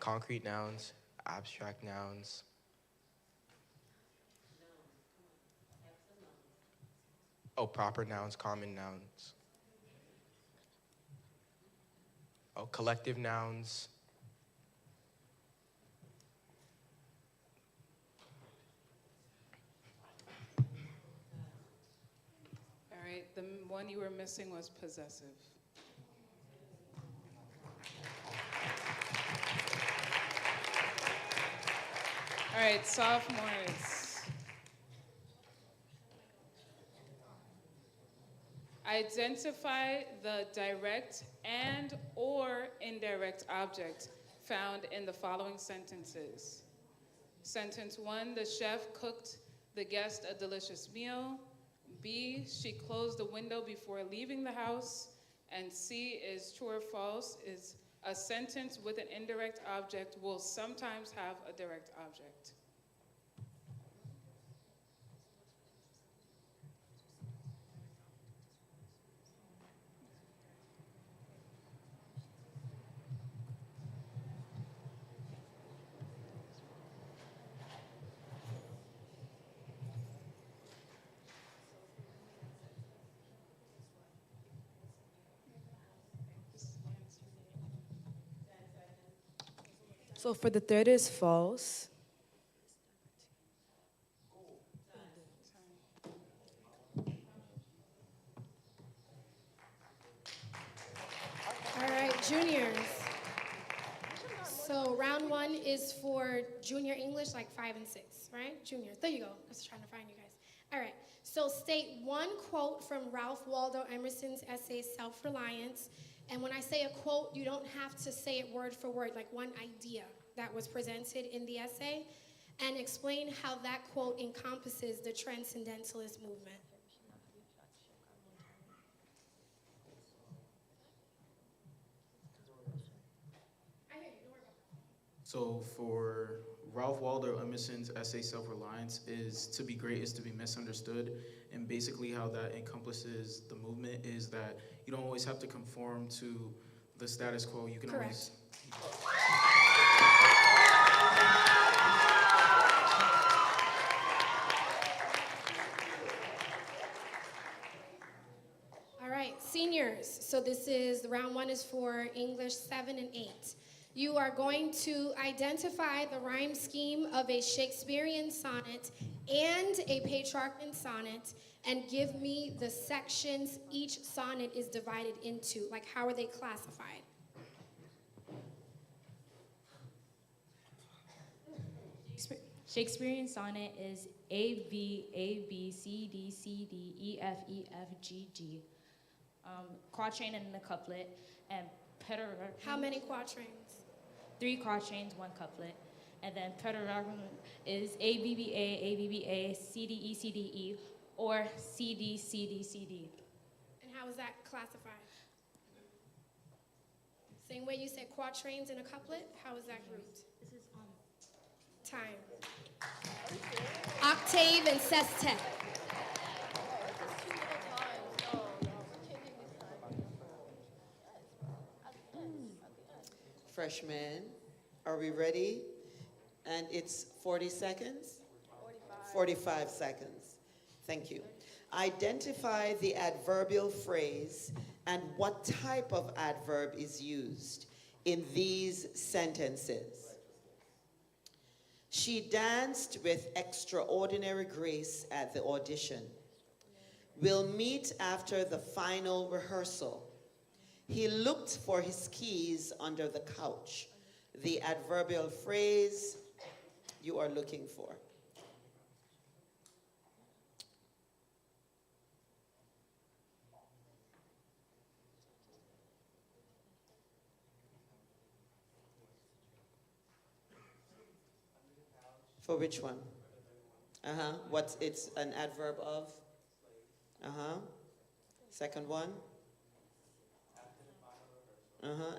concrete nouns, abstract nouns. Oh, proper nouns, common nouns. Oh, collective nouns. All right, the one you were missing was possessive. All right, sophomores. Identify the direct and or indirect object found in the following sentences. Sentence 1, the chef cooked the guest a delicious meal. B, she closed the window before leaving the house. And C is true or false, is a sentence with an indirect object will sometimes have a direct object. So for the third is false. All right, juniors. So round 1 is for junior English, like 5 and 6, right? Junior, there you go. I was trying to find you guys. All right, so state one quote from Ralph Waldo Emerson's essay, Self-Reliance. And when I say a quote, you don't have to say it word for word, like one idea that was presented in the essay, and explain how that quote encompasses the transcendentalist movement. So for Ralph Waldo Emerson's essay Self-Reliance is to be great is to be misunderstood. And basically how that encompasses the movement is that you don't always have to conform to the status quo. You can Correct. All right, seniors. So this is, round 1 is for English 7 and 8. You are going to identify the rhyme scheme of a Shakespearean sonnet and a Petrarchan sonnet and give me the sections each sonnet is divided into. Like, how are they classified? Shakespearean sonnet is A, B, C, D, E, F, G, G. Quatrain and a couplet, and Petrarchan. How many quatrains? 3 quatrains, 1 couplet. And then Petrarchan is A, B, A, C, D, E, or C, D. And how is that classified? Same way you said quatrains in a couplet, how is that grouped? This is Time. Octave and sestet. Freshmen, are we ready? And it's 40 seconds? 45 seconds. Thank you. Identify the adverbial phrase and what type of adverb is used in these sentences. She danced with extraordinary grace at the audition. We'll meet after the final rehearsal. He looked for his keys under the couch. The adverbial phrase you are looking for. For which one? What's it's an adverb of? Second one?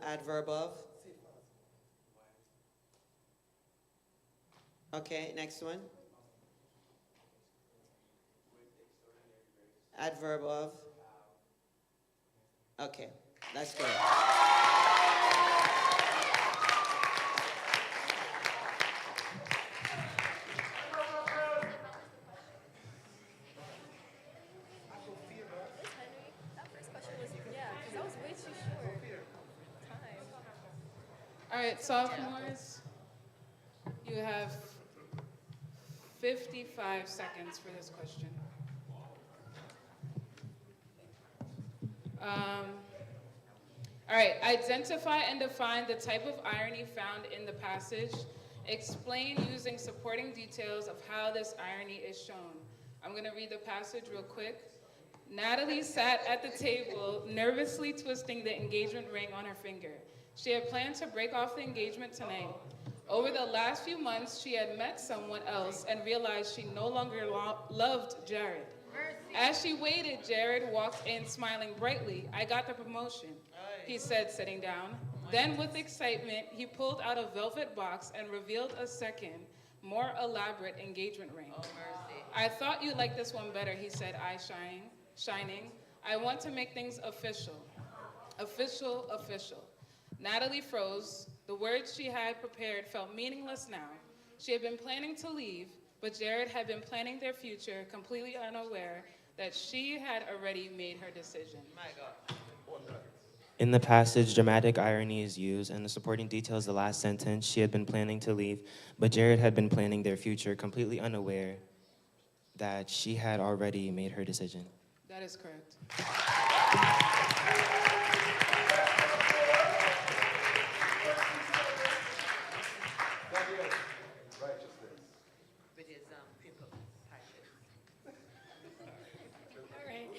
Adverb of? Okay, next one. Adverb of? Okay, that's good. right, sophomores, you have 55 seconds for this question. All right, identify and define the type of irony found in the passage. Explain using supporting details of how this irony is shown. I'm gonna read the passage real quick. Natalie sat at the table, nervously twisting the engagement ring on her finger. She had planned to break off the engagement tonight. Over the last few months, she had met someone else and realized she no longer loved Jared. As she waited, Jared walked in smiling brightly. "I got the promotion," he said, sitting down. Then with excitement, he pulled out a velvet box and revealed a second, more elaborate engagement ring. "I thought you'd like this one better," he said, eyes shining. "I want to make things official. Official, official." Natalie froze. The words she had prepared felt meaningless now. She had been planning to leave, but Jared had been planning their future, completely unaware that she had already made her decision. My God. In the passage, dramatic irony is used, and the supporting details, the last sentence, she had been planning to leave, but Jared had been planning their future, completely unaware that she had already made her decision. That is correct. All right.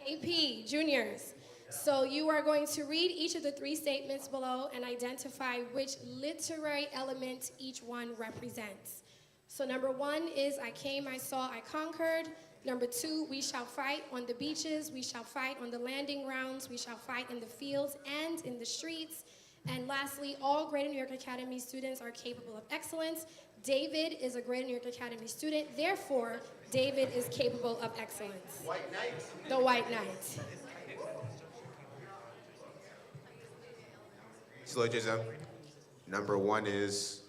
AP, juniors. So you are going to read each of the three statements below and identify which literary element each one represents. So number one is I came, I saw, I conquered. Number two, we shall fight on the beaches, we shall fight on the landing grounds, we shall fight in the fields and in the streets. And lastly, all Greater New York Academy students are capable of excellence. David is a Greater New York Academy student, therefore, David is capable of excellence. White Knight. The White Knight. Syllogism. Number one is,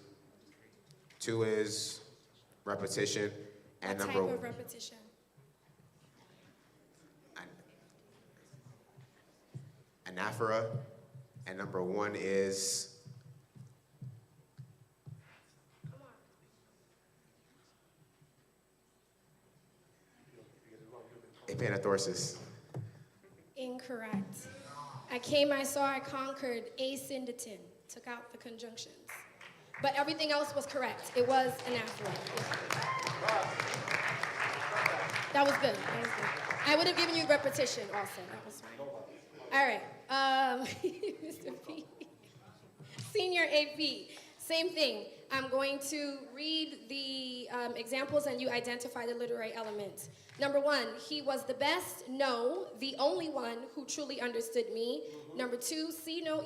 two is repetition, and What type of repetition? anaphora, and number one is apanathosis. Incorrect. I came, I saw, I conquered, asyndeton. Took out the conjunctions. But everything else was correct. It was anaphora. That was good. That was good. I would have given you repetition also. That was fine. All right. Mr. P. Senior AP. Same thing. I'm going to read the examples and you identify the literary elements. Number one, he was the best, no, the only one who truly understood me. Number two, see no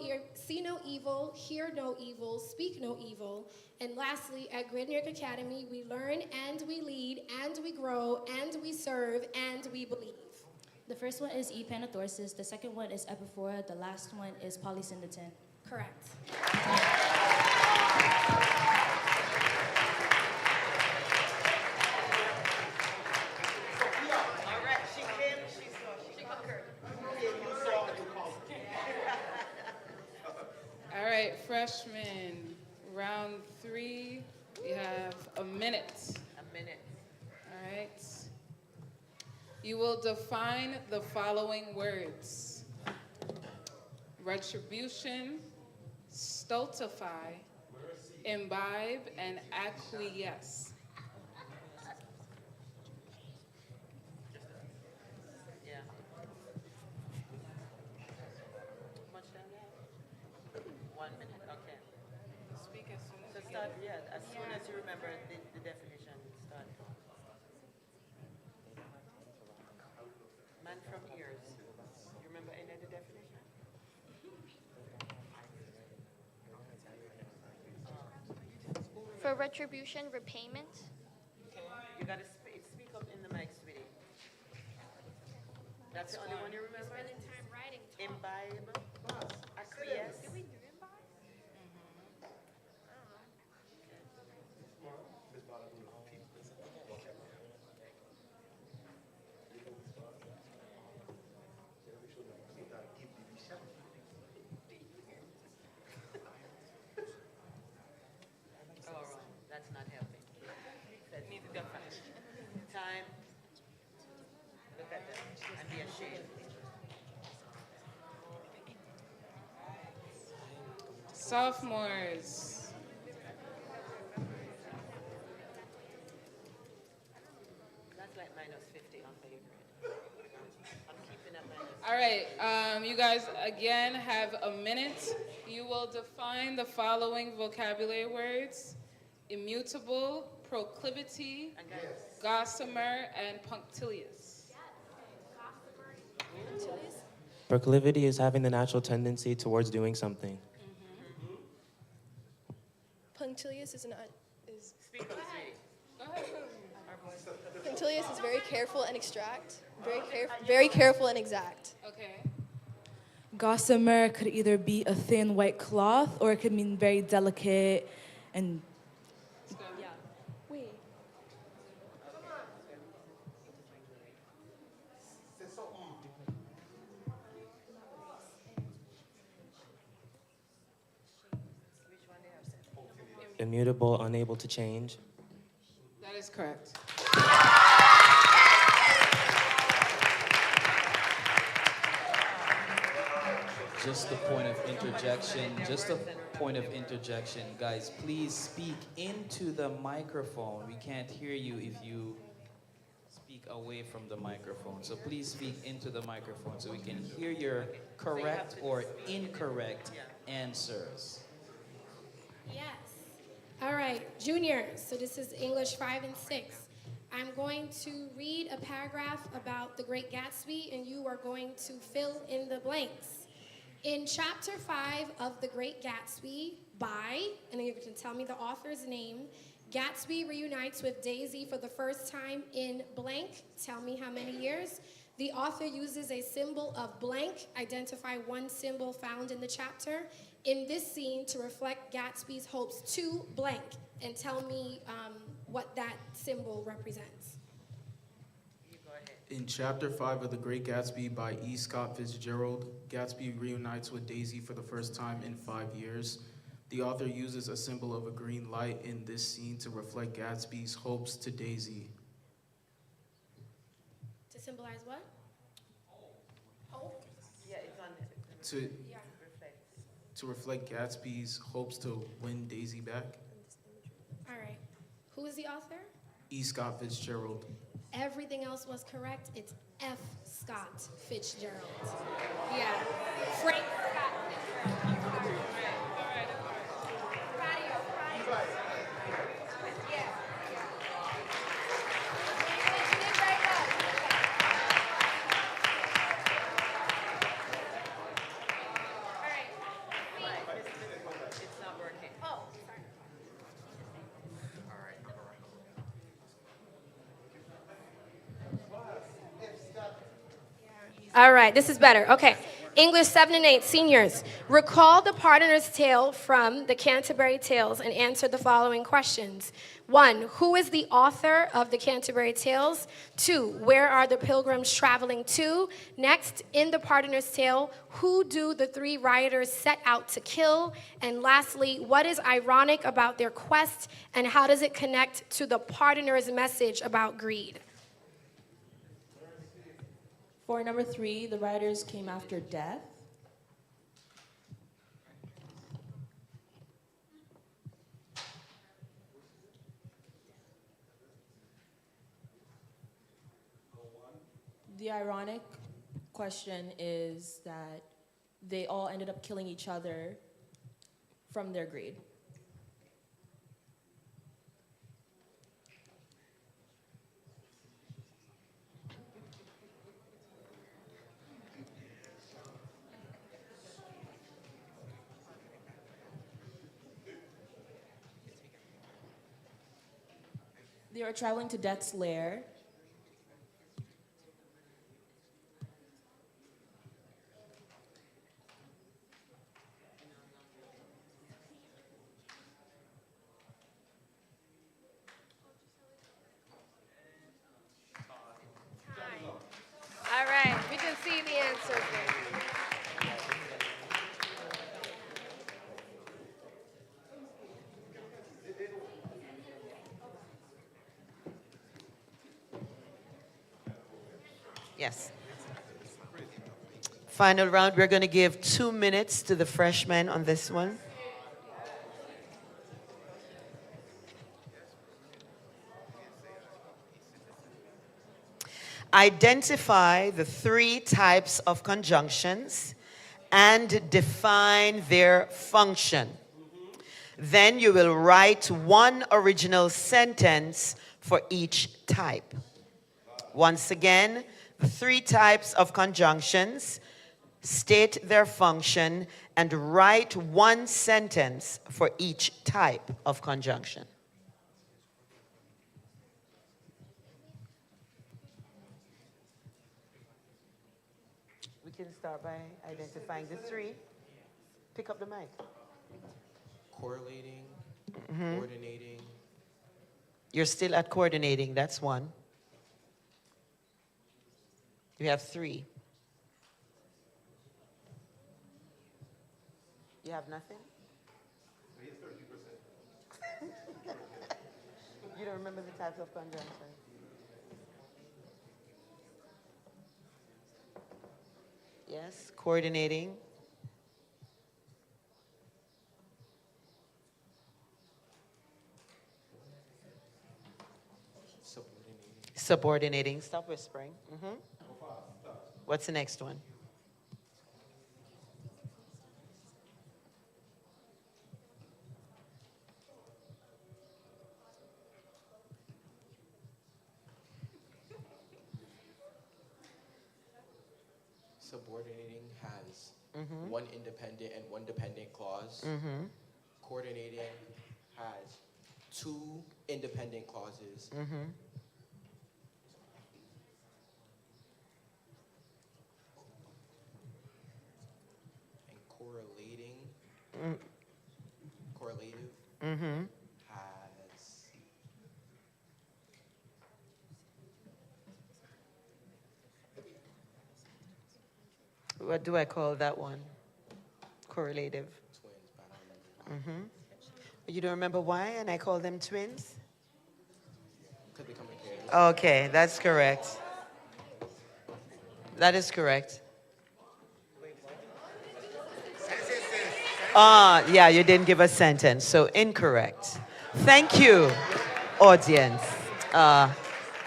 evil, hear no evil, speak no evil. And lastly, at Greater New York Academy, we learn and we lead and we grow and we serve and we believe. The first one is epanathosis, the second one is epiphora, the last one is polysyndeton. Correct. All right, freshmen, round 3, we have a minute. A minute. All right. You will define the following words: retribution, stultify, imbibe, and acquiesce. Yeah. Much time left? 1 minute, okay. Speak as soon So as you start, get it. yeah, as soon as you remember the definition, start. Man from ears. You remember any of the definition? For retribution, repayment. You gotta speak up in the mic, sweetie. That's the only one you remember? Imbibe, acquiesce. Sophomores. That's like minus 50 off of your grade. I'm keeping up minus. All right, you guys again have a minute. You will define the following vocabulary words: immutable, proclivity, gossamer, and punctilious. Proclivity is having the natural tendency towards doing something. Punctilious is Go ahead. punctilious is very careful and very careful and exact. Okay. Gossamer could either be a thin white cloth or it could mean very delicate and Wait. Immutable, unable to change. That is correct. Just a point of interjection. Guys, please speak into the microphone. We can't hear you if you speak away from the microphone. So please speak into the microphone so we can hear your correct or incorrect answers. Yes. All right, juniors. So this is English 5 and 6. I'm going to read a paragraph about The Great Gatsby, and you are going to fill in the blanks. In chapter 5 of The Great Gatsby, and then you can tell me the author's name, Gatsby reunites with Daisy for the first time in blank. Tell me how many years. The author uses a symbol of blank. Identify one symbol found in the chapter in this scene to reflect Gatsby's hopes to blank. And tell me what that symbol represents. In Chapter 5 of The Great Gatsby by E. Scott Fitzgerald, Gatsby reunites with Daisy for the first time in 5 years. The author uses a symbol of a green light in this scene to reflect Gatsby's hopes to Daisy. To symbolize what? Hope. Yeah, it's on To, to reflect Gatsby's hopes to win Daisy back. All right. Who is the author? E. Scott Fitzgerald. Everything else was correct. It's F. Scott Fitzgerald. Yeah. Frank Scott Fitzgerald. Proud of you, proud of you. Yeah. You did very well. All right. It's not working. Oh, sorry. All right, this is better. Okay. English 7 and 8, seniors. Recall the Pardoner's Tale from the Canterbury Tales and answer the following questions. 1, who is the author of the Canterbury Tales? 2, where are the pilgrims traveling to? Next, in the Pardoner's Tale, who do the 3 rioters set out to kill? And lastly, what is ironic about their quest and how does it connect to the Pardoner's message about greed? For number 3, the writers came after death. The ironic question is that they all ended up killing each other from their greed. They are traveling to Death's Lair. All right, we can see the answers there. Yes. Final round, we're going to give 2 minutes to the freshmen on this one. Identify the 3 types of conjunctions and define their function. Then you will write 1 original sentence for each type. Once again, the 3 types of conjunctions, state their function, and write 1 sentence for each type of conjunction. We can start by identifying the 3. Pick up the mic. Correlating, Mhm. coordinating. You're still at coordinating, that's 1. You have 3. You have nothing? You don't remember the types of conjunctions? Yes, coordinating. Subordinating. Stop whispering. What's the next one? Subordinating has 1 independent and 1 dependent clause. Coordinating has 2 independent clauses. And correlative has What do I call that one? Correlative. twins, but I don't remember why. You don't remember why, and I call them twins? Because they come in pairs. Okay, that's correct. That is correct. Yeah, you didn't give a sentence, so incorrect. Thank you, audience.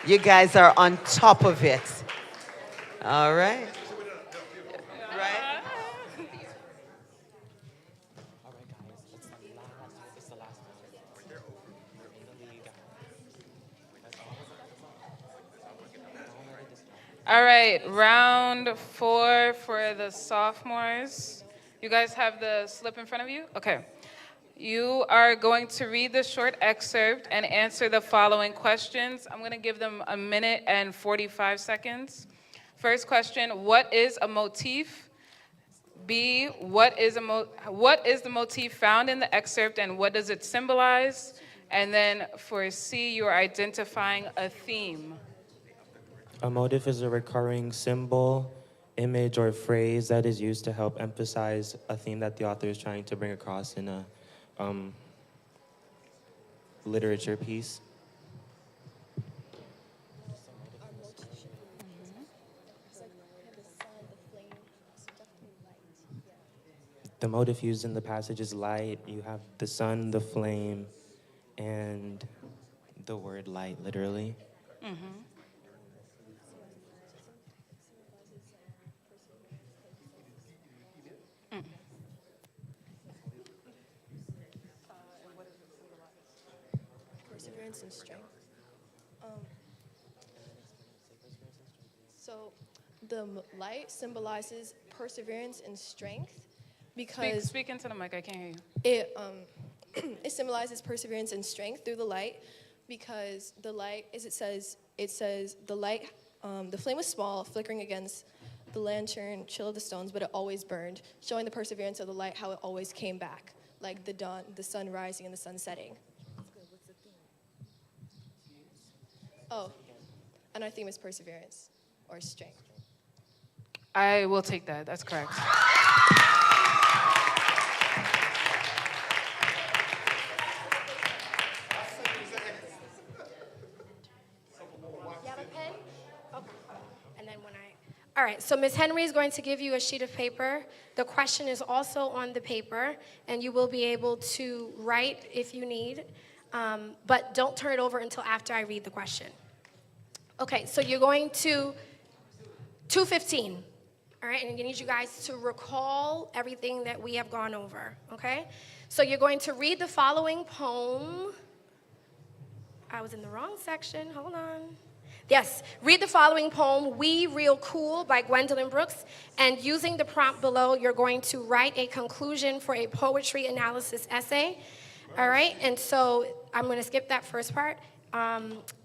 You guys are on top of it. All right. Right? All right, round 4 for the sophomores. You guys have the slip in front of you? Okay. You are going to read the short excerpt and answer the following questions. I'm going to give them 1 minute and 45 seconds. First question, what is a motif? B, what is the motif found in the excerpt and what does it symbolize? And then for C, you're identifying a theme. A motif is a recurring symbol, image, or phrase that is used to help emphasize a theme that the author is trying to bring across in a literature piece. The motif used in the passage is light. You have the sun, the flame, and the word light, literally. Perseverance and strength. So the light symbolizes perseverance and strength because Speak into the mic, I can't hear you. it it symbolizes perseverance and strength through the light because the light, as it says the light, the flame was small, flickering against the lantern, chill of the stones, but it always burned, showing the perseverance of the light, how it always came back, like the dawn, the sun rising and the sun setting. Oh, and our theme is perseverance or strength. I will take that, that's correct. You have a pen? Okay. And then all right, so Ms. Henry is going to give you a sheet of paper. The question is also on the paper, and you will be able to write if you need, but don't turn it over until after I read the question. Okay, so you're going to 2:15. All right, and I'm gonna need you guys to recall everything that we have gone over, okay? So you're going to read the following poem. I was in the wrong section, hold on. Yes, read the following poem, We Real Cool by Gwendolyn Brooks, and using the prompt below, you're going to write a conclusion for a poetry analysis essay. All right, and so I'm gonna skip that first part.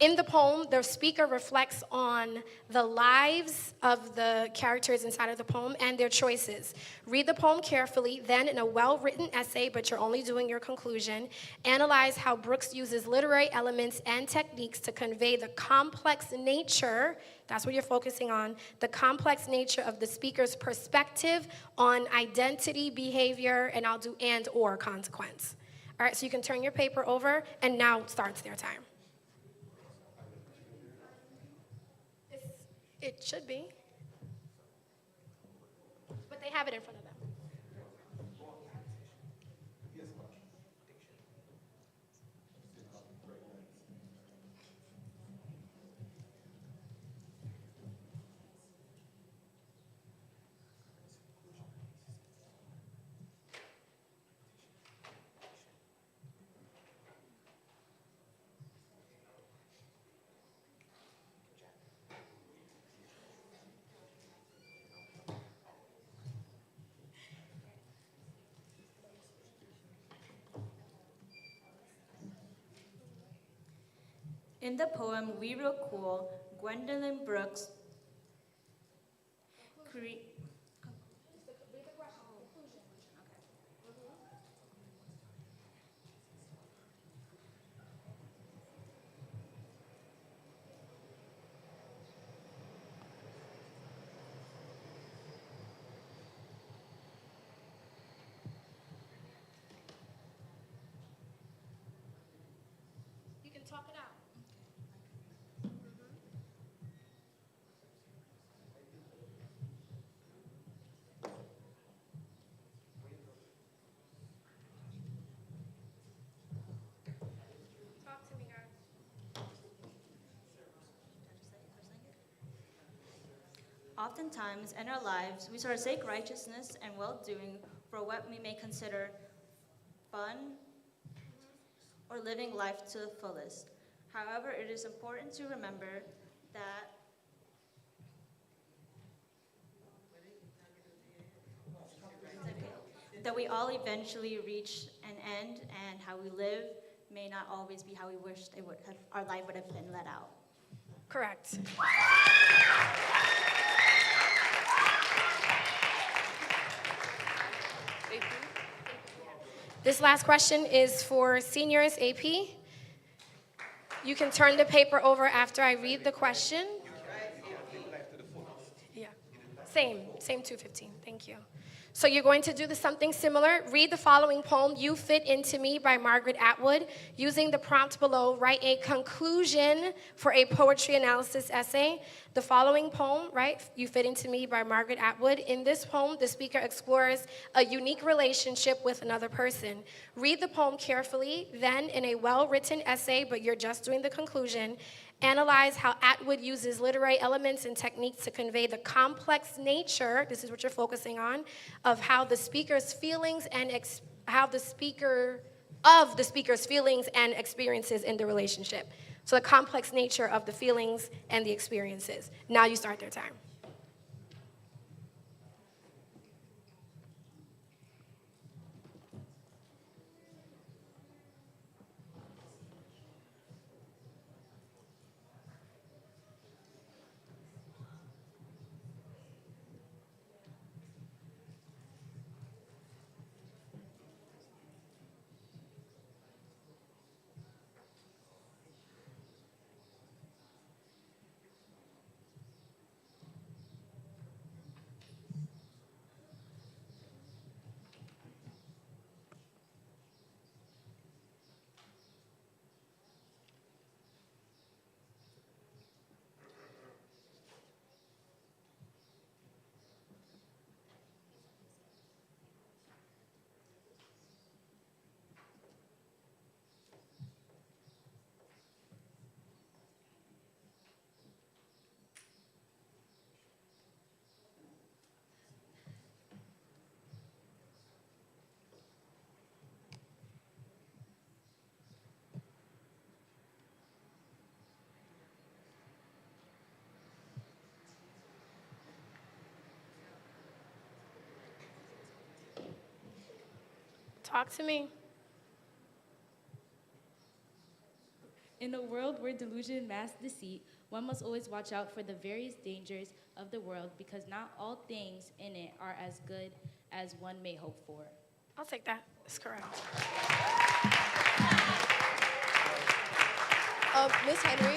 In the poem, the speaker reflects on the lives of the characters inside of the poem and their choices. Read the poem carefully, then in a well-written essay, but you're only doing your conclusion, analyze how Brooks uses literary elements and techniques to convey the complex nature, that's what you're focusing on, the complex nature of the speaker's perspective on identity, behavior, and I'll do and or consequence. All right, so you can turn your paper over, and now starts their time. It should be. But they have it in front of them. In the poem We Real Cool, Gwendolyn Brooks You can talk it out. Talk to me, guys. Oftentimes in our lives, we forsake righteousness and well-doing for what we may consider fun or living life to the fullest. However, it is important to remember that we all eventually reach an end, and how we live may not always be how we wished it would have, our life would have been let out. Correct. This last question is for seniors AP. You can turn the paper over after I read the question. Yeah, same 2:15, thank you. So you're going to do something similar. Read the following poem, You Fit Into Me by Margaret Atwood. Using the prompt below, write a conclusion for a poetry analysis essay. The following poem, right, You Fit Into Me by Margaret Atwood. In this poem, the speaker explores a unique relationship with another person. Read the poem carefully, then in a well-written essay, but you're just doing the conclusion, analyze how Atwood uses literary elements and techniques to convey the complex nature, this is what you're focusing on, of how the speaker's feelings and the speaker's feelings and experiences in the relationship. So the complex nature of the feelings and the experiences. Now you start their time. Talk to me. In a world where delusion masks deceit, one must always watch out for the various dangers of the world because not all things in it are as good as one may hope for. I'll take that. That's correct. Miss Henry.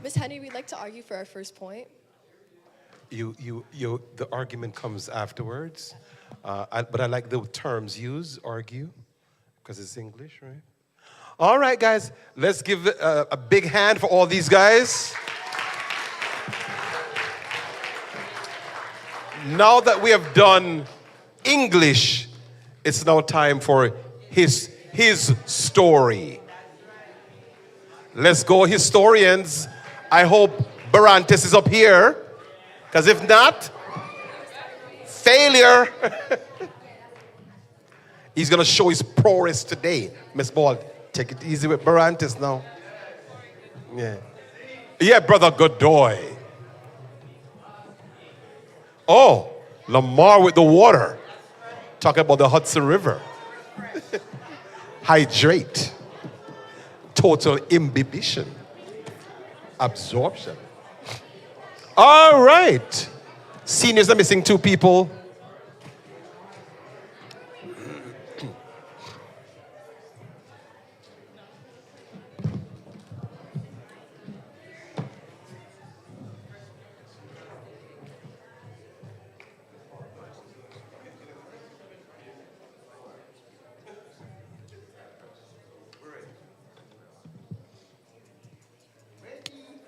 Miss Henry, we'd like to argue for our first point. The argument comes afterwards, but I like the terms used, argue, because it's English, right? All right, guys, let's give a big hand for all these guys. Now that we have done English, it's now time for his story. Let's go, historians. I hope Barantes is up here, because if not, failure. He's going to show his prowess today. Miss Ball, take it easy with Barantes now. Yeah. Yeah, Brother Godoy. Oh, Lamar with the water. Talking about the Hudson River. Hydrate. Total imbibition. Absorption. All right. Seniors are missing 2 people.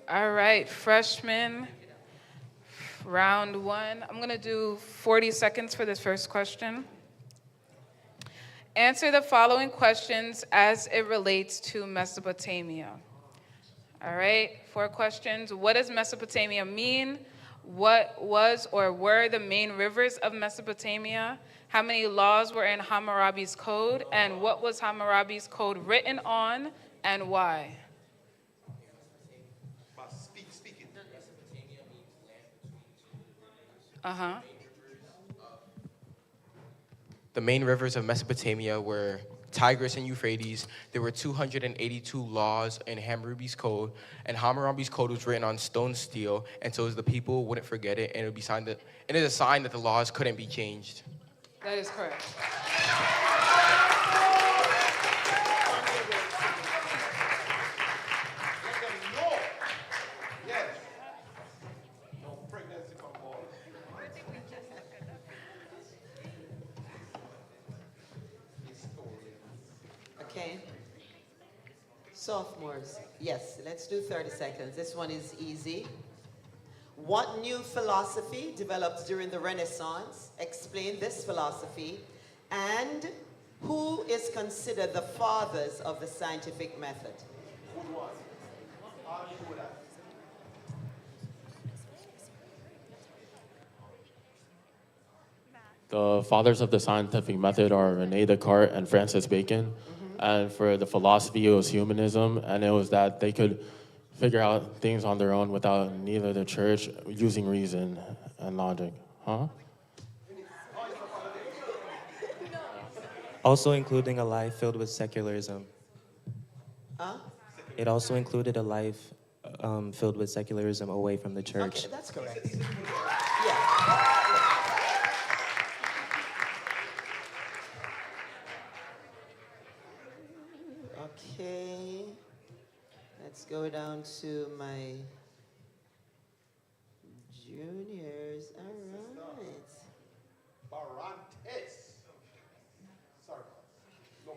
All right, freshmen, round 1. I'm going to do 40 seconds for this first question. Answer the following questions as it relates to Mesopotamia. All right, 4 questions. What does Mesopotamia mean? What was or were the main rivers of Mesopotamia? How many laws were in Hammurabi's code? And what was Hammurabi's code written on and why? The main rivers of Mesopotamia were Tigris and Euphrates. There were 282 laws in Hammurabi's code, and Hammurabi's code was written on stone steel, and so the people wouldn't forget it, and it would be signed that, and it is a sign that the laws couldn't be changed. That is correct. Okay. Sophomores, yes, let's do 30 seconds. This one is easy. What new philosophy developed during the Renaissance? Explain this philosophy. And who is considered the fathers of the scientific method? The fathers of the scientific method are Rene Descartes and Francis Bacon. And for the philosophy, it was humanism, and it was that they could figure out things on their own without neither the church using reason and logic. Also including a life filled with secularism. It also included a life filled with secularism away from the church. Okay, that's correct. Okay, let's go down to my juniors. All right.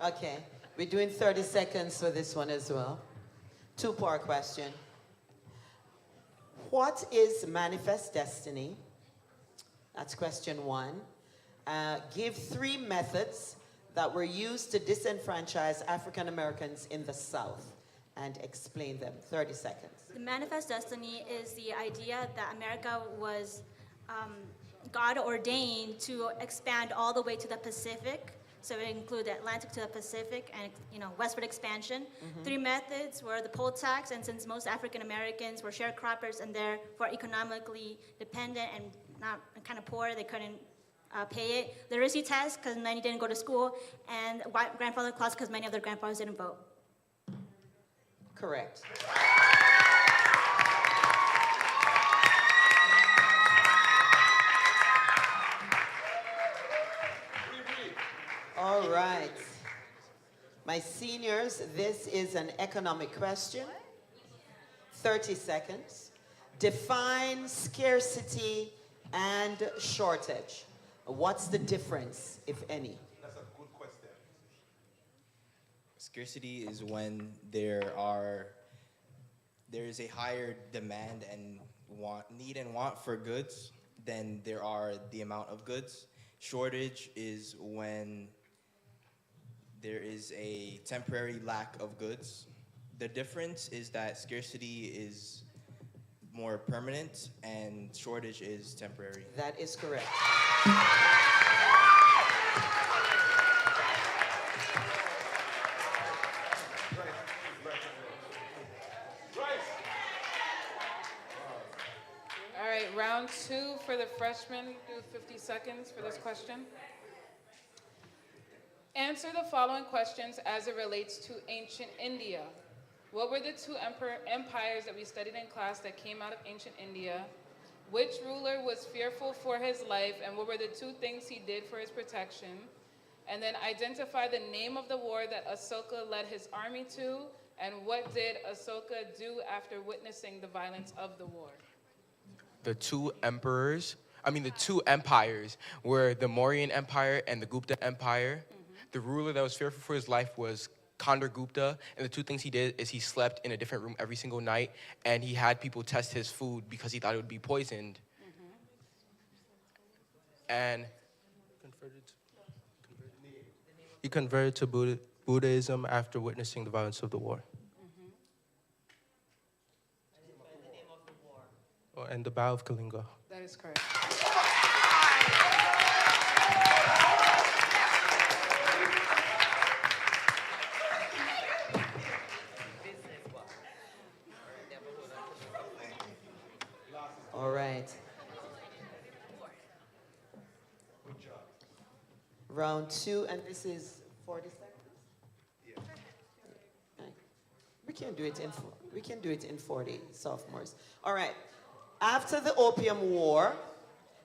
Okay, we're doing 30 seconds for this one as well. 2-part question. What is manifest destiny? That's question 1. Give 3 methods that were used to disenfranchise African Americans in the South and explain them. 30 seconds. The manifest destiny is the idea that America was God ordained to expand all the way to the Pacific. So it included the Atlantic to the Pacific and westward expansion. 3 methods were the poll tax, and since most African Americans were sharecroppers and therefore economically dependent and not kind of poor, they couldn't pay it, literacy test, because many didn't go to school, and grandfather clause, because many of their grandfathers didn't vote. Correct. All right. My seniors, this is an economic question. 30 seconds. Define scarcity and shortage. What's the difference, if any? That's a good question. Scarcity is when there is a higher demand and need and want for goods than there are the amount of goods. Shortage is when there is a temporary lack of goods. The difference is that scarcity is more permanent and shortage is temporary. That is correct. All right, round two for the freshmen. Do 50 seconds for this question. Answer the following questions as it relates to ancient India. What were the two empires that we studied in class that came out of ancient India? Which ruler was fearful for his life, and what were the two things he did for his protection? And then identify the name of the war that Asoka led his army to, and what did Asoka do after witnessing the violence of the war? The two empires were the Mauryan Empire and the Gupta Empire. The ruler that was fearful for his life was Chandragupta, and the two things he did is he slept in a different room every single night, and he had people test his food because he thought it would be poisoned. And He converted to Buddhism after witnessing the violence of the war. Oh, and the Battle of Kalinga. That is correct. All right. Round two, and this is 40 seconds? Yeah. We can do it in 40, sophomores. All right. After the Opium War,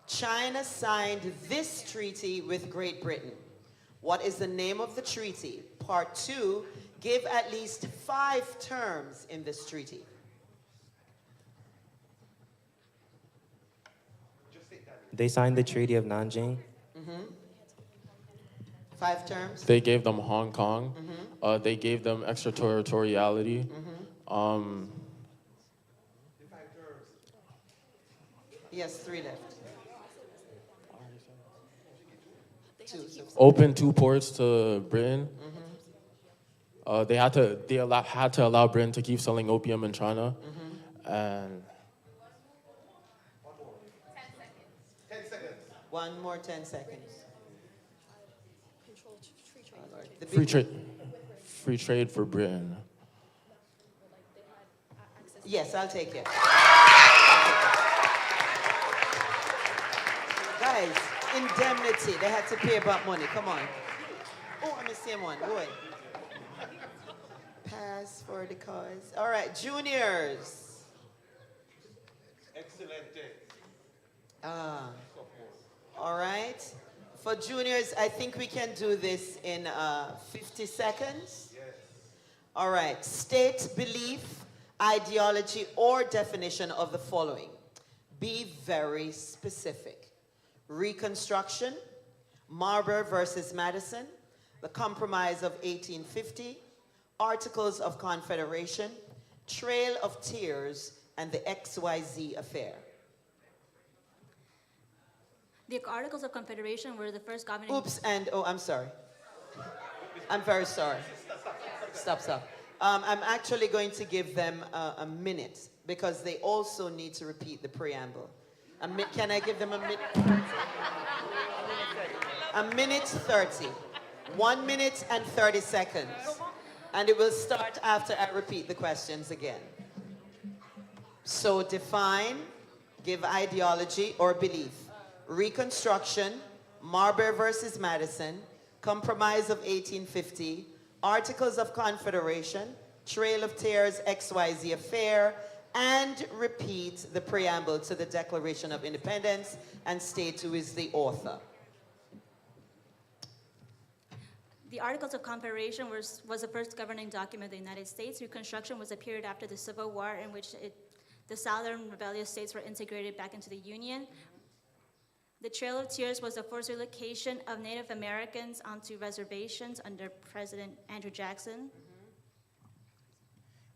China signed this treaty with Great Britain. What is the name of the treaty? Part two, give at least 5 terms in this treaty. They signed the Treaty of Nanjing. 5 terms? They gave them Hong Kong. They gave them extraterritoriality. Yes, 3 left. 2. Open 2 ports to Britain. They had to allow Britain to keep selling opium in China. And 10 seconds. One more 10 seconds. The free trade for Britain. Yes, I'll take it. Guys, indemnity. They had to pay about money. Come on. Oh, I'm the same one. Boy. Pass for the cause. All right, juniors. Excelente. All right. For juniors, I think we can do this in 50 seconds. Yes. All right. State belief, ideology, or definition of the following. Be very specific. Reconstruction, Marbury versus Madison, the Compromise of 1850, Articles of Confederation, Trail of Tears, and the XYZ affair. The Articles of Confederation were the first governing... Oops, and, oh, I'm sorry. I'm very sorry. Stop. I'm actually going to give them a minute because they also need to repeat the preamble. Can I give them a minute? A minute 30. 1 minute and 30 seconds. And it will start after I repeat the questions again. So define, give ideology or belief. Reconstruction, Marbury versus Madison, Compromise of 1850, Articles of Confederation, Trail of Tears, XYZ Affair, and repeat the preamble to the Declaration of Independence and state who is the author. The Articles of Confederation was the first governing document of the United States. Reconstruction was a period after the Civil War in which the Southern rebellious states were integrated back into the Union. The Trail of Tears was the forced relocation of Native Americans onto reservations under President Andrew Jackson.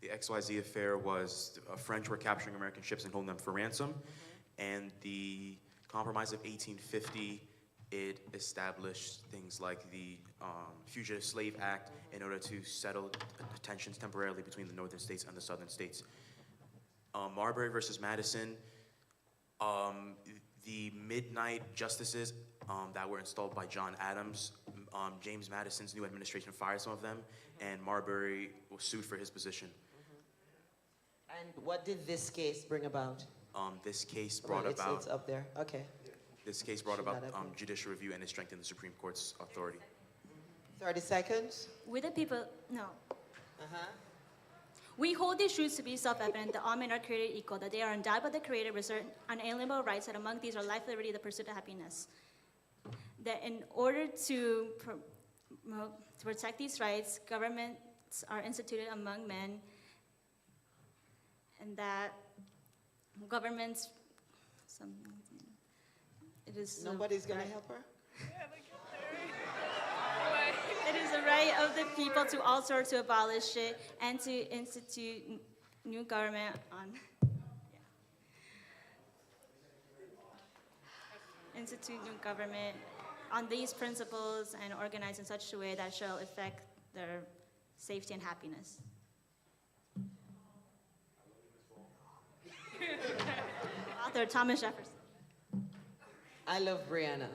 The XYZ affair was French were capturing American ships and holding them for ransom. And the Compromise of 1850, it established things like the Fugitive Slave Act in order to settle tensions temporarily between the northern states and the southern states. Marbury versus Madison, the midnight justices that were installed by John Adams, James Madison's new administration fired some of them, and Marbury was sued for his position. And what did this case bring about? This case brought about... It's up there, okay. This case brought about judicial review and it strengthened the Supreme Court's authority. 30 seconds. We the people, no. We hold these truths to be self-evident that all men are created equal, that they are endowed by the Creator with certain unalienable rights, that among these are life, liberty, the pursuit of happiness. That in order to protect these rights, governments are instituted among men, and that governments, it is nobody's gonna help her? It is the right of the people to alter, to abolish it, and to institute new government on. Institute new government on these principles and organize in such a way that shall affect their safety and happiness. Author Thomas Jefferson. I love Brianna.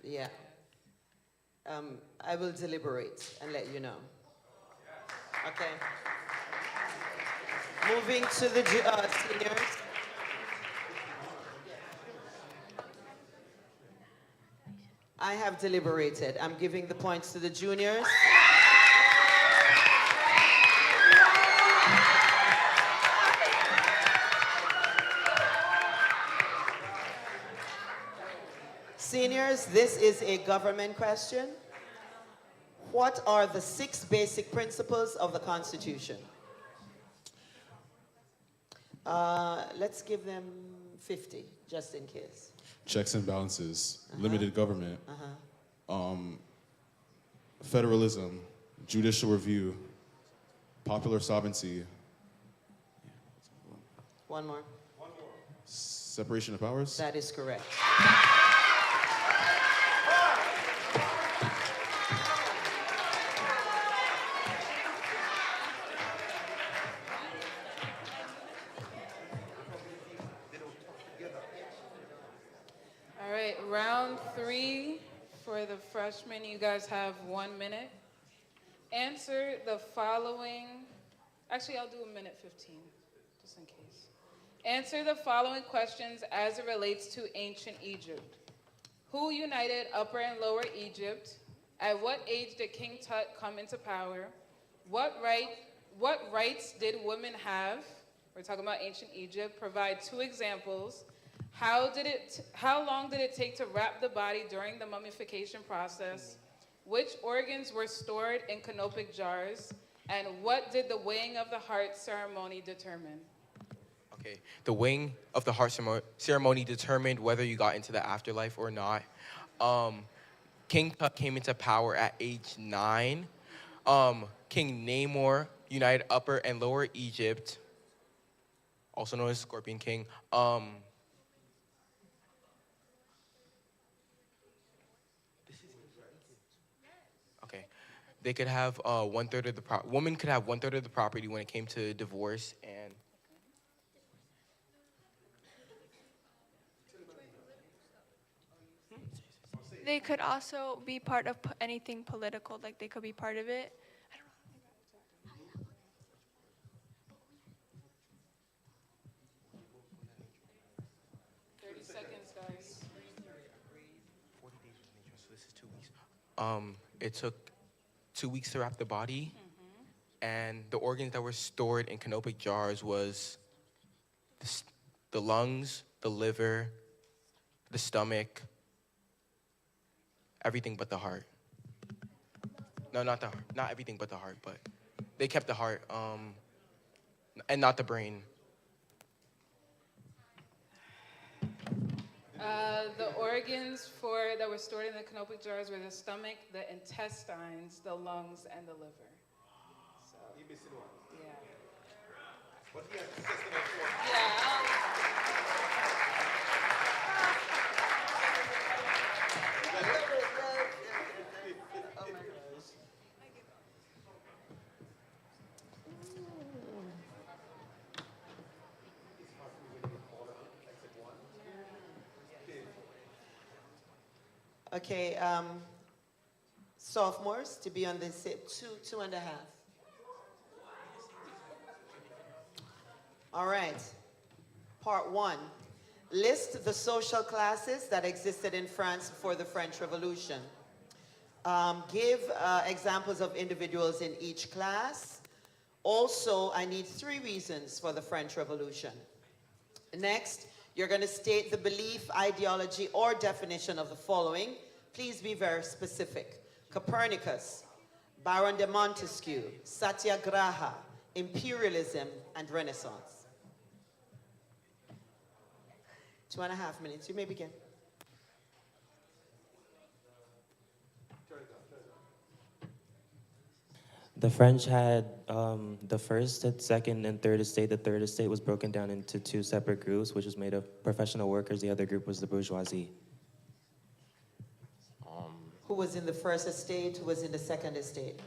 Yeah. I will deliberate and let you know. Okay. Moving to the seniors. I have deliberated. I'm giving the points to the juniors. Seniors, this is a government question. What are the 6 basic principles of the Constitution? Let's give them 50, just in case. Checks and balances, limited government, federalism, judicial review, popular sovereignty. One more. Separation of powers? That is correct. All right, round 3 for the freshmen. You guys have 1 minute. Answer the following. Actually, I'll do 1:15, just in case. Answer the following questions as it relates to ancient Egypt. Who united Upper and Lower Egypt? At what age did King Tut come into power? What rights did women have? We're talking about ancient Egypt. Provide 2 examples. How long did it take to wrap the body during the mummification process? Which organs were stored in canopic jars? And what did the weighing of the heart ceremony determine? Okay, the weighing of the heart ceremony determined whether you got into the afterlife or not. King Tut came into power at age 9. King Namor united Upper and Lower Egypt, also known as Scorpion King. Okay, they could have 1/3 of the woman could have 1/3 of the property when it came to divorce, and they could also be part of anything political, like they could be part of it. 30 seconds, guys. It took 2 weeks to wrap the body, and the organs that were stored in canopic jars was the lungs, the liver, the stomach, everything but the heart. No, not everything but the heart, but they kept the heart, and not the brain. The organs that were stored in the canopic jars were the stomach, the intestines, the lungs, and the liver. So, yeah. Okay, sophomores to be on the two and a half. All right. Part 1. List the social classes that existed in France before the French Revolution. Give examples of individuals in each class. Also, I need 3 reasons for the French Revolution. Next, you're going to state the belief, ideology, or definition of the following. Please be very specific. Copernicus, Baron de Montesquieu, Satyagraha, imperialism, and Renaissance. 2.5 minutes. You may begin. The French had the first, second, and third estate. The third estate was broken down into 2 separate groups, which was made of professional workers. The other group was the bourgeoisie. Who was in the first estate? Who was in the second estate?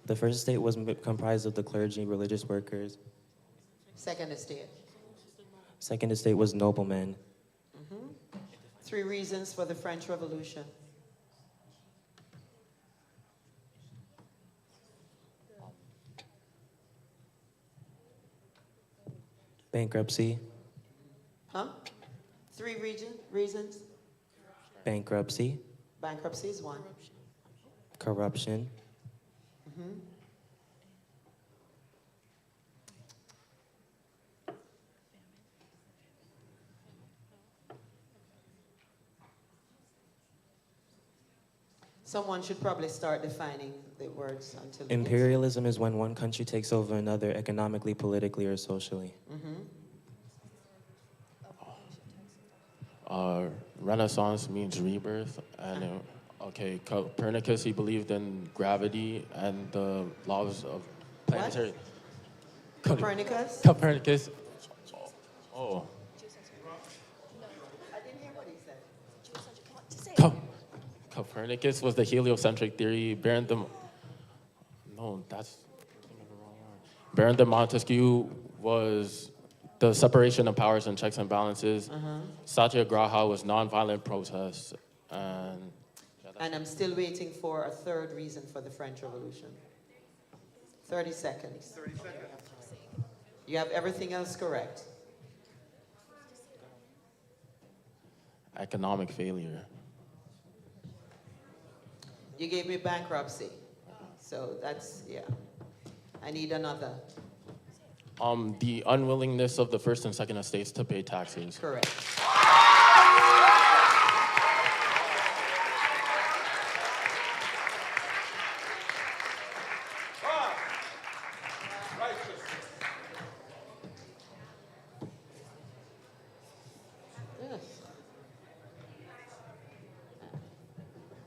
The first estate was comprised of the clergy, religious workers. Second estate. Second estate was noblemen. 3 reasons for the French Revolution. Bankruptcy. Huh? 3 reasons? Bankruptcy. Bankruptcy is 1. Corruption. Someone should probably start defining the words until Imperialism is when one country takes over another economically, politically, or socially. Renaissance means rebirth, and okay, Copernicus, he believed in gravity and the laws of planetary. Copernicus? Copernicus. Oh. I didn't hear what he said. Copernicus was the heliocentric theory. Baron de Montesquieu was the separation of powers and checks and balances. Satyagraha was nonviolent protest. And I'm still waiting for a 3rd reason for the French Revolution. 30 seconds. 30 seconds. You have everything else correct. economic failure. You gave me bankruptcy. So that's, yeah. I need another. The unwillingness of the first and second estates to pay taxes. Correct.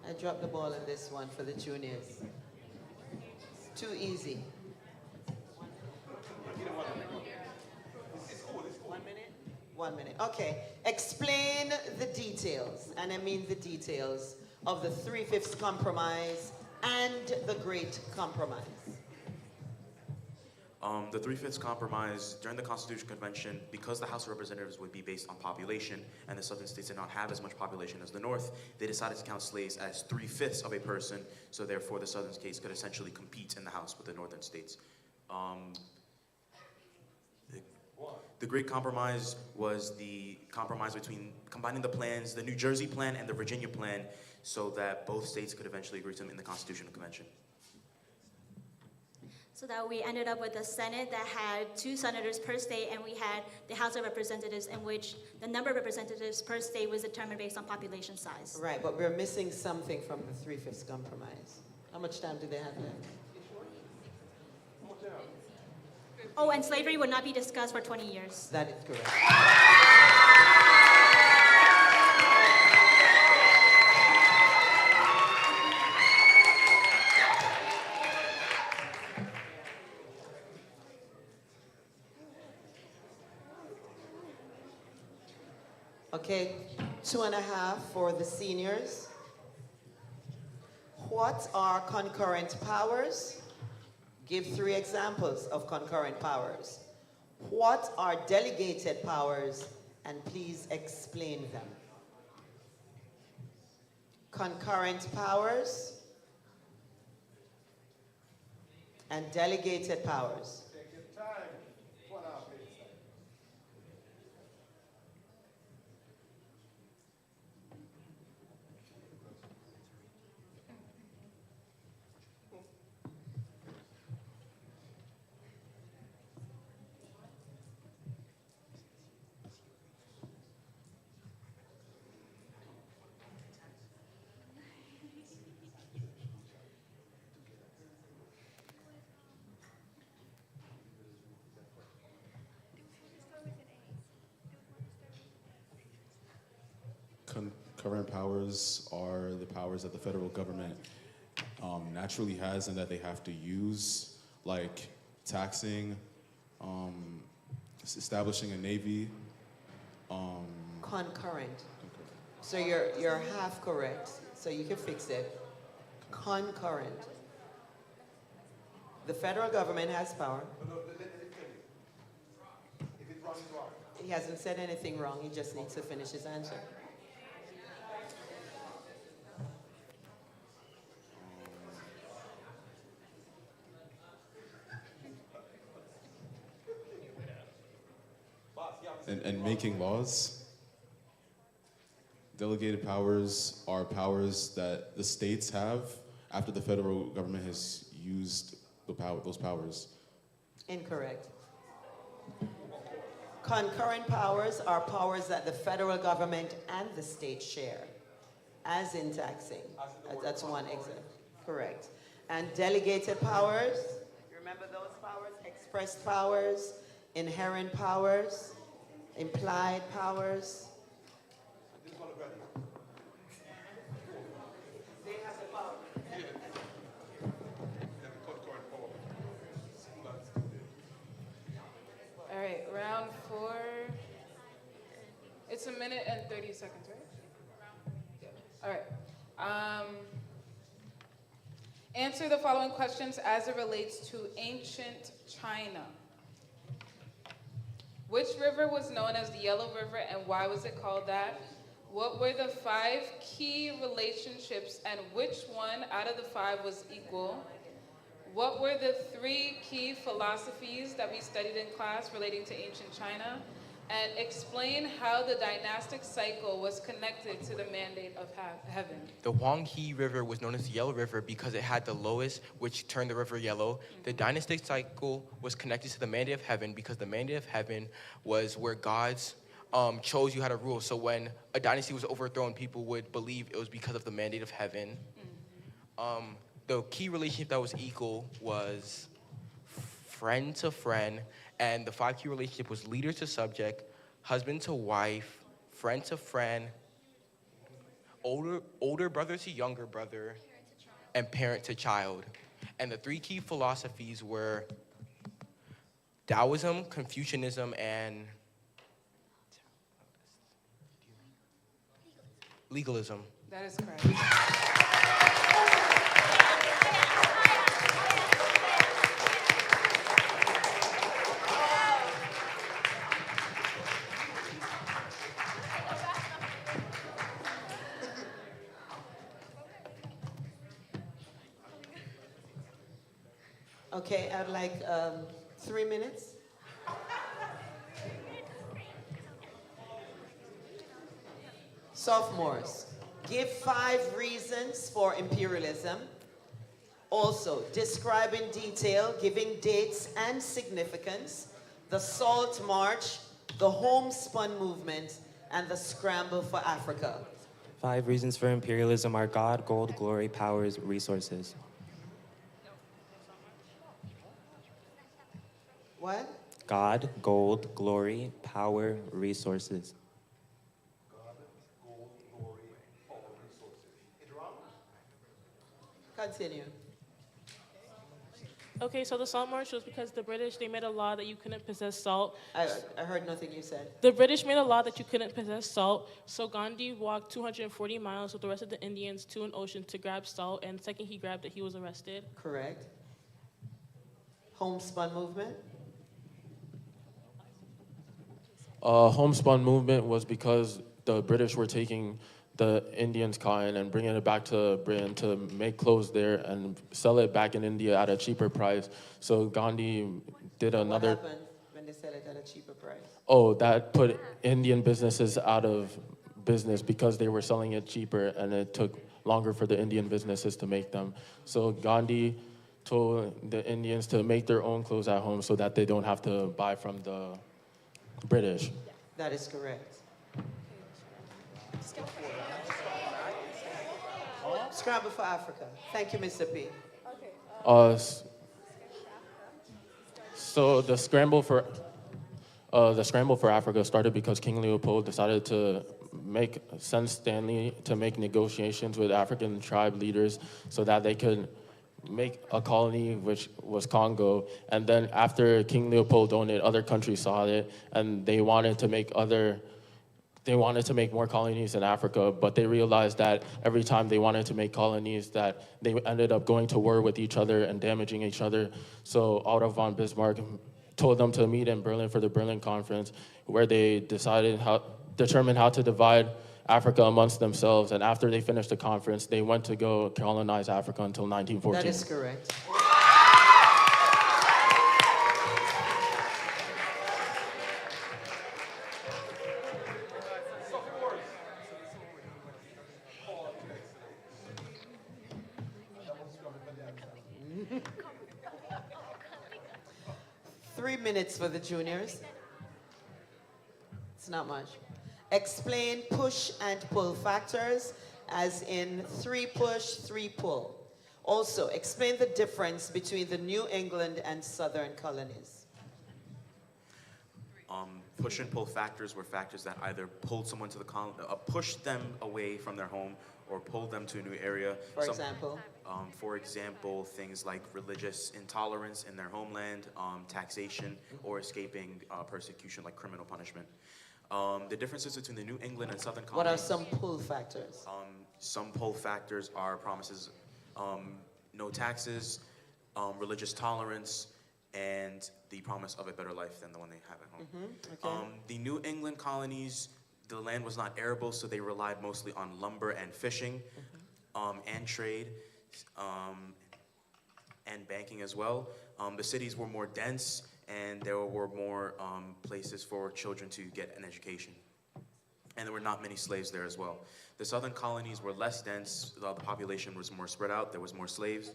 I dropped the ball in this one for the juniors. It's too easy. 1 minute. Okay. Explain the details, and I mean the details, of the 3/5 compromise and the Great Compromise. The 3/5 compromise, during the Constitutional Convention, because the House of Representatives would be based on population, and the southern states did not have as much population as the North, they decided to count slaves as 3/5 of a person, so therefore the southern states could essentially compete in the House with the northern states. The Great Compromise was the compromise between combining the plans, the New Jersey plan and the Virginia plan, so that both states could eventually agree to them in the Constitutional Convention. So that we ended up with a Senate that had 2 senators per state, and we had the House of Representatives, in which the number of representatives per state was determined based on population size. Right, but we're missing something from the 3/5 compromise. How much time do they have left? Oh, and slavery would not be discussed for 20 years. That is correct. Okay, 2.5 for the seniors. What are concurrent powers? Give 3 examples of concurrent powers. What are delegated powers? And please explain them. Concurrent powers and delegated powers. Take your time. 1.5 minutes. Concurrent powers are the powers that the federal government naturally has and that they have to use, like taxing, establishing a navy. Concurrent. So you're half correct. So you can fix it. Concurrent. The federal government has power. If it's wrong, it's wrong. He hasn't said anything wrong. He just needs to finish his answer. And making laws. Delegated powers are powers that the states have after the federal government has used those powers. Incorrect. Concurrent powers are powers that the federal government and the state share, as in taxing. That's one example. Correct. And delegated powers, remember those powers? Expressed powers, inherent powers, implied powers. They have the power. All right, round 4. It's 1 minute and 30 seconds, right? Yeah. All right. Answer the following questions as it relates to ancient China. Which river was known as the Yellow River and why was it called that? What were the 5 key relationships and which one out of the 5 was equal? What were the 3 key philosophies that we studied in class relating to ancient China? And explain how the dynastic cycle was connected to the mandate of heaven. The Huanghe River was known as the Yellow River because it had the lowest, which turned the river yellow. The dynastic cycle was connected to the mandate of heaven because the mandate of heaven was where gods chose you how to rule. So when a dynasty was overthrown, people would believe it was because of the mandate of heaven. The key relationship that was equal was friend to friend, and the 5 key relationship was leader to subject, husband to wife, friend to friend, older brother to younger brother, and parent to child. And the 3 key philosophies were Taoism, Confucianism, and legalism. That is correct. Okay, I'd like 3 minutes. Sophomores, give 5 reasons for imperialism. Also, describe in detail, giving dates and significance, the Salt March, the Homespun Movement, and the Scramble for Africa. 5 reasons for imperialism are God, gold, glory, powers, resources. What? God, gold, glory, power, resources. Continue. Okay, so the Salt March was because the British, they made a law that you couldn't possess salt. I heard nothing you said. The British made a law that you couldn't possess salt, so Gandhi walked 240 miles with the rest of the Indians to an ocean to grab salt, and the second he grabbed it, he was arrested. Correct. Homespun movement? Homespun movement was because the British were taking the Indians' cotton and bringing it back to Britain to make clothes there and sell it back in India at a cheaper price. So Gandhi did another. What happened when they sell it at a cheaper price? Oh, that put Indian businesses out of business because they were selling it cheaper and it took longer for the Indian businesses to make them. So Gandhi told the Indians to make their own clothes at home so that they don't have to buy from the British. That is correct. Scramble for Africa. Thank you, Mr. P. So the scramble for Africa started because King Leopold decided to send Stanley to make negotiations with African tribe leaders so that they could make a colony, which was Congo. And then after King Leopold owned it, other countries saw it, and they wanted to make more colonies in Africa, but they realized that every time they wanted to make colonies that they ended up going to war with each other and damaging each other. So Otto von Bismarck told them to meet in Berlin for the Berlin Conference, where they determined how to divide Africa amongst themselves. And after they finished the conference, they went to go colonize Africa until 1914. That is correct. Three minutes for the juniors. It's not much. Explain push and pull factors, as in 3 push, 3 pull. Also, explain the difference between the New England and Southern colonies. Push and pull factors were factors that either pulled someone to the pushed them away from their home or pulled them to a new area. For example? Things like religious intolerance in their homeland, taxation, or escaping persecution like criminal punishment. The differences between the New England and Southern colonies. What are some pull factors? Some pull factors are promises, no taxes, religious tolerance, and the promise of a better life than the one they have at home. Okay. The New England colonies, the land was not arable, so they relied mostly on lumber and fishing, and trade, and banking as well. The cities were more dense, and there were more places for children to get an education. And there were not many slaves there as well. The southern colonies were less dense, the population was more spread out, there was more slaves,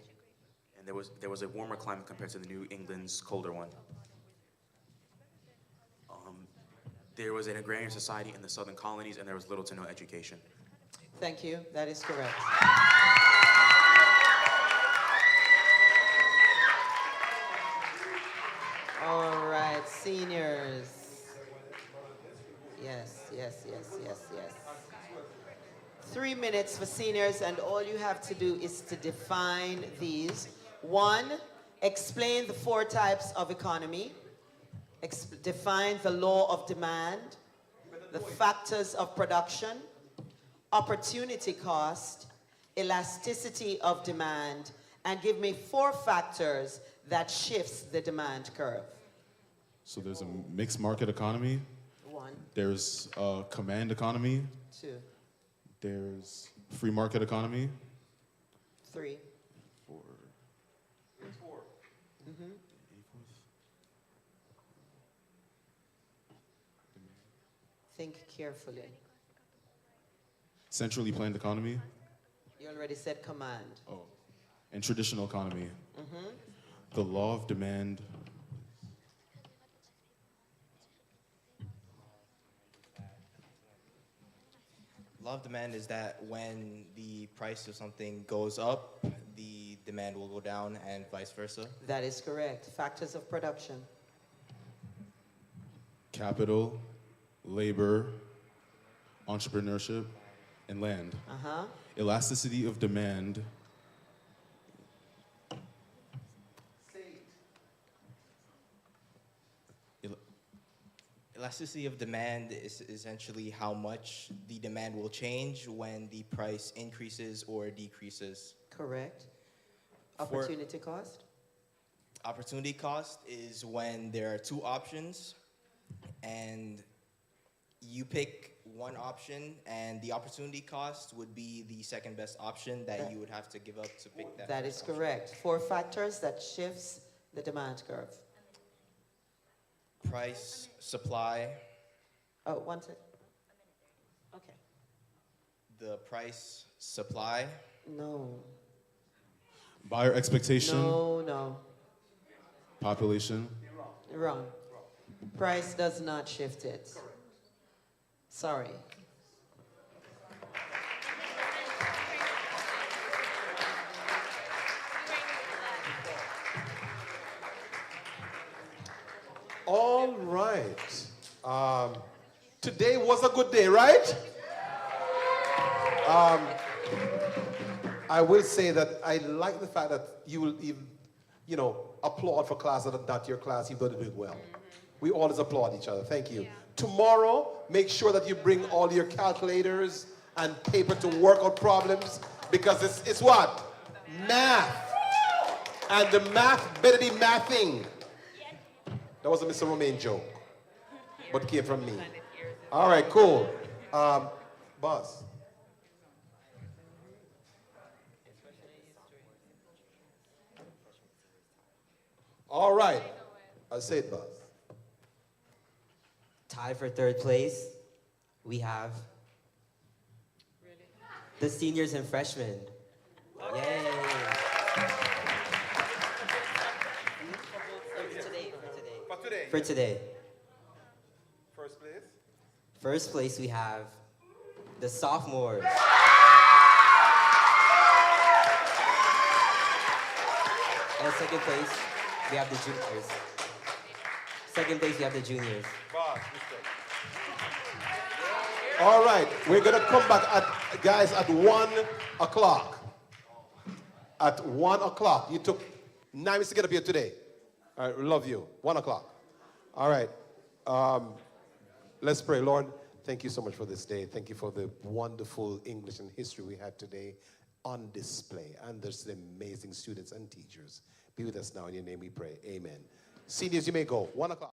and there was a warmer climate compared to the New England's colder one. There was an agrarian society in the southern colonies, and there was little to no education. Thank you, that is correct. All right, seniors. Yes. 3 minutes for seniors, and all you have to do is to define these. 1, explain the 4 types of economy. Define the law of demand, the factors of production, opportunity cost, elasticity of demand, and give me 4 factors that shifts the demand curve. So there's a mixed market economy. 1. There's a command economy. 2. There's free market economy. 3. 4. Think carefully. Centrally planned economy. You already said command. Oh. And traditional economy. Mm-hmm. The law of demand. Law of demand is that when the price of something goes up, the demand will go down and vice versa. That is correct. Factors of production. Capital, labor, entrepreneurship, and land. Uh-huh. Elasticity of demand. Elasticity of demand is essentially how much the demand will change when the price increases or decreases. Correct. For- Opportunity cost. Opportunity cost is when there are two options and you pick one option and the opportunity cost would be the second best option that you would have to give up to pick that. That is correct. 4 factors that shifts the demand curve. Price, supply, Oh, one second. Okay. the price, supply, No. Buyer expectation. No. Population. Wrong. Price does not shift it. Sorry. All right. Today was a good day, right? I will say that I like the fact that you will even, applaud for classes that are not your class, even though they're doing well. We always applaud each other. Thank you. Tomorrow, make sure that you bring all your calculators and paper to work out problems, because it's what? Math. And the math better be mathing. That was a Mr. Romaine joke, but came from me. All right, cool. Boss. All right. I say it, boss. Tie for third place, we have the seniors and freshmen. Yay! For today. First place. First place, we have the sophomores. And second place, we have the juniors. Second place, we have the juniors. All right, we're gonna come back at 1 o'clock. At 1 o'clock. You took 9 minutes to get up here today. All right, we love you. 1 o'clock. All right. Let's pray. Lord, thank you so much for this day. Thank you for the wonderful English and history we had today on display. And there's the amazing students and teachers. Be with us now. In your name we pray. Amen. Seniors, you may go. 1 o'clock.